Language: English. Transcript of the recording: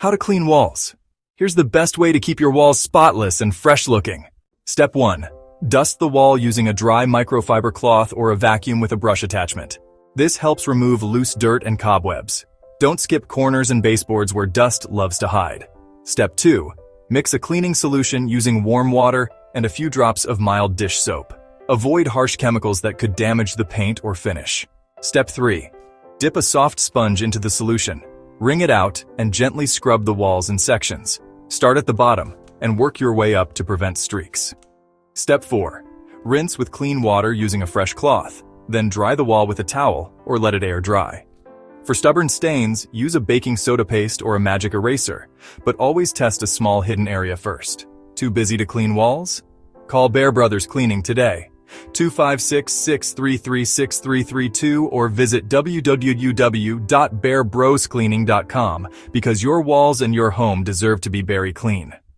How to clean walls. Here's the best way to keep your walls spotless and fresh looking. Step 1. Dust the wall using a dry microfiber cloth or a vacuum with a brush attachment. This helps remove loose dirt and cobwebs. Don't skip corners and baseboards where dust loves to hide. Step 2. Mix a cleaning solution using warm water and a few drops of mild dish soap. Avoid harsh chemicals that could damage the paint or finish. Step 3. Dip a soft sponge into the solution. Wring it out and gently scrub the walls in sections. Start at the bottom and work your way up to prevent streaks. Step 4. Rinse with clean water using a fresh cloth. Then dry the wall with a towel or let it air dry. For stubborn stains, use a baking soda paste or a magic eraser, but always test a small hidden area first. Too busy to clean walls? Call Bear Brothers Cleaning today. 256-633-6332 or visit www.bearbroscleaning.com because your walls and your home deserve to be Beary Clean.